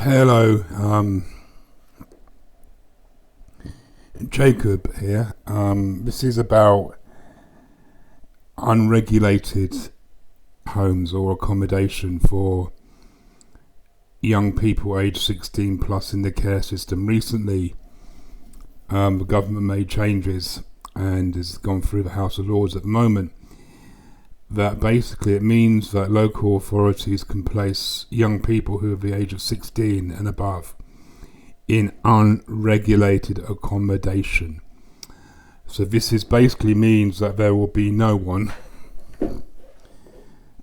Hello, Jacob here. This is about unregulated homes or accommodation for young people aged 16 plus in the care system. Recently, the government made changes and has gone through the House of Lords at the moment. That basically it means that local authorities can place young people who are the age of 16 and above in unregulated accommodation. So this is basically means that there will be no one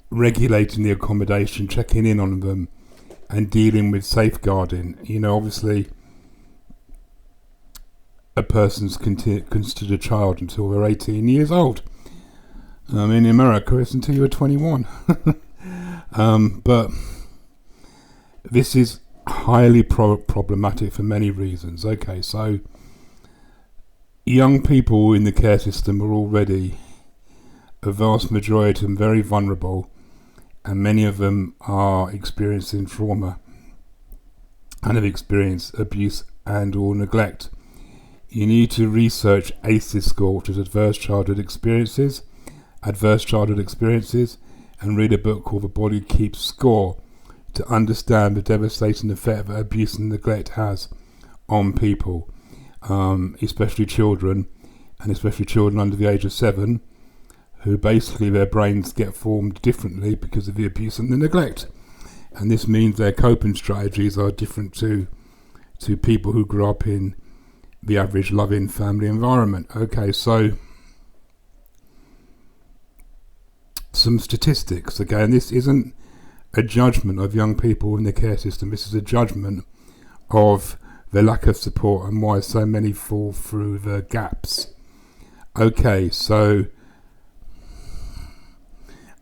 regulating the accommodation, checking in on them and dealing with safeguarding. Obviously a person's considered a child until they're 18 years old. In America, it's until you're 21. But this is highly problematic for many reasons. Okay, so young people in the care system are already, a vast majority of them, very vulnerable, and many of them are experiencing trauma and have experienced abuse and or neglect. You need to research ACEs score, which is Adverse Childhood Experiences, and read a book called The Body Keeps Score to understand the devastating effect that abuse and neglect has on people, especially children, and especially children under the age of 7, who basically their brains get formed differently because of the abuse and the neglect. And this means their coping strategies are different to people who grew up in the average loving family environment. Okay, so some statistics. Again, this isn't a judgment of young people in the care system. This is a judgment of the lack of support and why so many fall through the gaps. Okay, so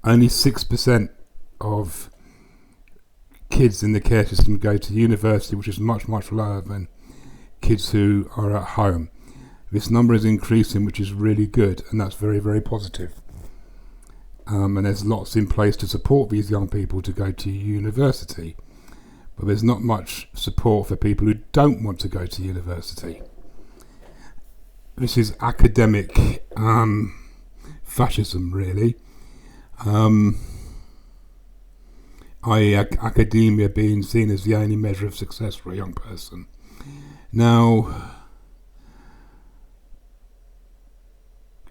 only 6% of kids in the care system go to university, which is much, much lower than kids who are at home. This number is increasing, which is really good, and that's very, very positive. And there's lots in place to support these young people to go to university. But there's not much support for people who don't want to go to university. This is academic fascism, really. I.e. academia being seen as the only measure of success for a young person. Now,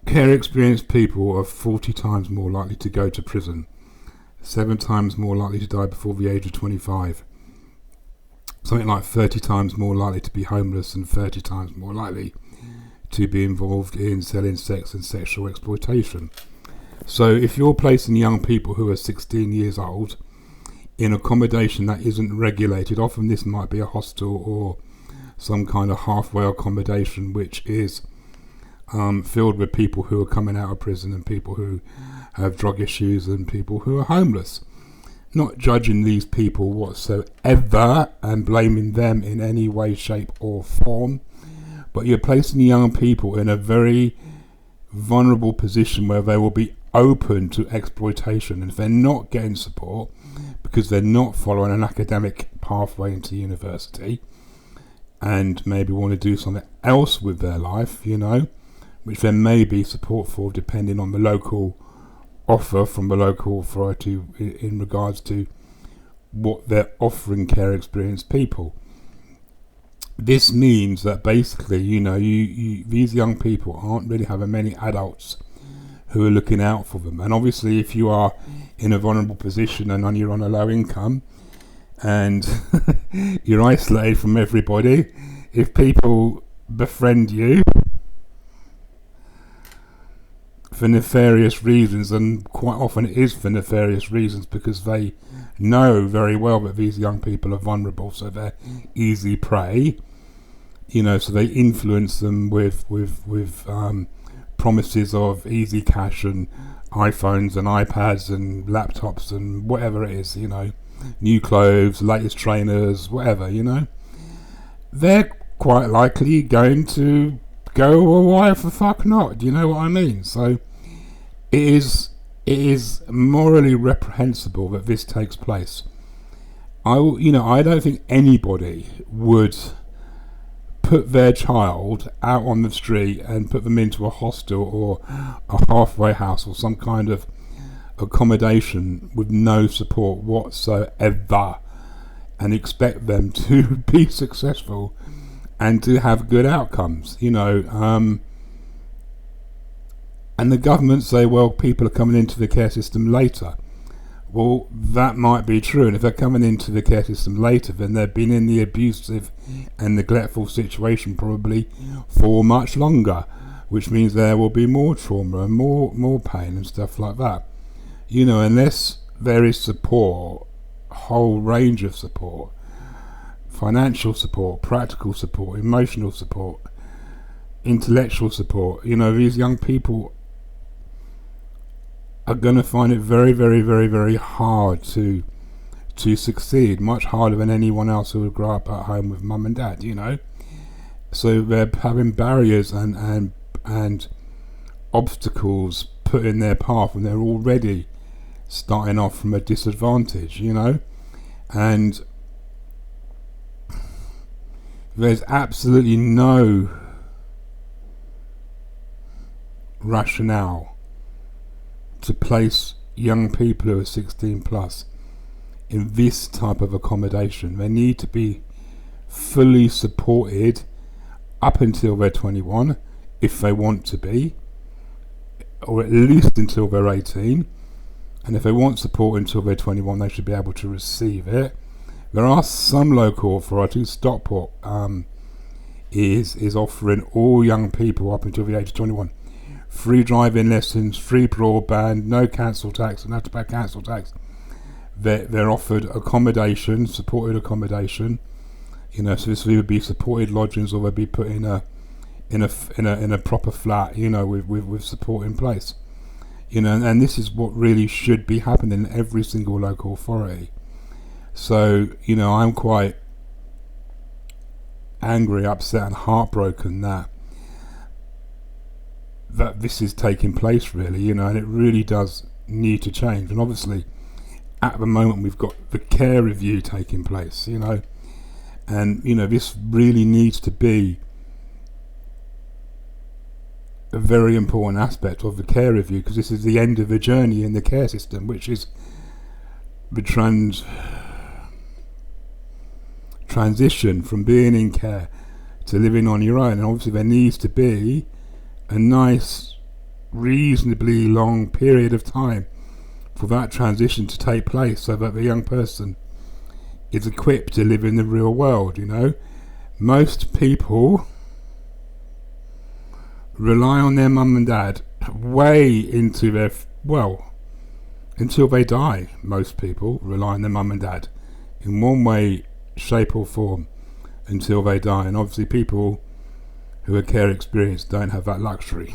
care experienced people are 40 times more likely to go to prison, 7 times more likely to die before the age of 25, something like 30 times more likely to be homeless, and 30 times more likely to be involved in selling sex and sexual exploitation. So if you're placing young people who are 16 years old in accommodation that isn't regulated, often this might be a hostel or some kind of halfway accommodation which is filled with people who are coming out of prison and people who have drug issues and people who are homeless. Not judging these people whatsoever and blaming them in any way, shape or form, but you're placing young people in a very vulnerable position where they will be open to exploitation, and if they're not getting support because they're not following an academic pathway into university and maybe want to do something else with their life, which there may be support for depending on the local offer from the local authority in regards to what they're offering care experienced people. This means that basically, these young people aren't really having many adults who are looking out for them. And obviously if you are in a vulnerable position and you're on a low income and you're isolated from everybody, if people befriend you for nefarious reasons, and quite often it is for nefarious reasons because they know very well that these young people are vulnerable, so they're easy prey, so they influence them with promises of easy cash and iPhones and iPads and laptops and whatever it is, new clothes, latest trainers, whatever, they're quite likely going to go, well, why the fuck not? Do you know what I mean? So it is morally reprehensible that this takes place. I don't think anybody would put their child out on the street and put them into a hostel or a halfway house or some kind of accommodation with no support whatsoever and expect them to be successful and to have good outcomes, and the government say, well, people are coming into the care system later. Well, that might be true, and if they're coming into the care system later, then they've been in the abusive and neglectful situation probably for much longer, which means there will be more trauma and more pain and stuff like that. Unless there is support, a whole range of support, financial support, practical support, emotional support, intellectual support, these young people are going to find it very, very, very, very hard to succeed, much harder than anyone else who would grow up at home with mum and dad, So they're having barriers and obstacles put in their path, and they're already starting off from a disadvantage, and there's absolutely no rationale to place young people who are 16 plus in this type of accommodation. They need to be fully supported up until they're 21, if they want to be, or at least until they're 18. And if they want support until they're 21, they should be able to receive it. There are some local authorities. Stockport is offering all young people up until the age of 21 free driving lessons, free broadband, no council tax, and have to pay council tax. They're offered accommodation, supported accommodation. So this would be supported lodgings, or they'd be put in a proper flat, with support in place. And this is what really should be happening in every single local authority. So, I'm quite angry, upset, and heartbroken that this is taking place, really, and it really does need to change. And obviously, at the moment, we've got the care review taking place, and this really needs to be a very important aspect of the care review, because this is the end of the journey in the care system, which is the transition from being in care to living on your own. And obviously there needs to be a nice, reasonably long period of time for that transition to take place, so that the young person is equipped to live in the real world. Most people rely on their mum and dad way into their until they die. Most people rely on their mum and dad in one way, shape or form until they die, and obviously people who are care experienced don't have that luxury.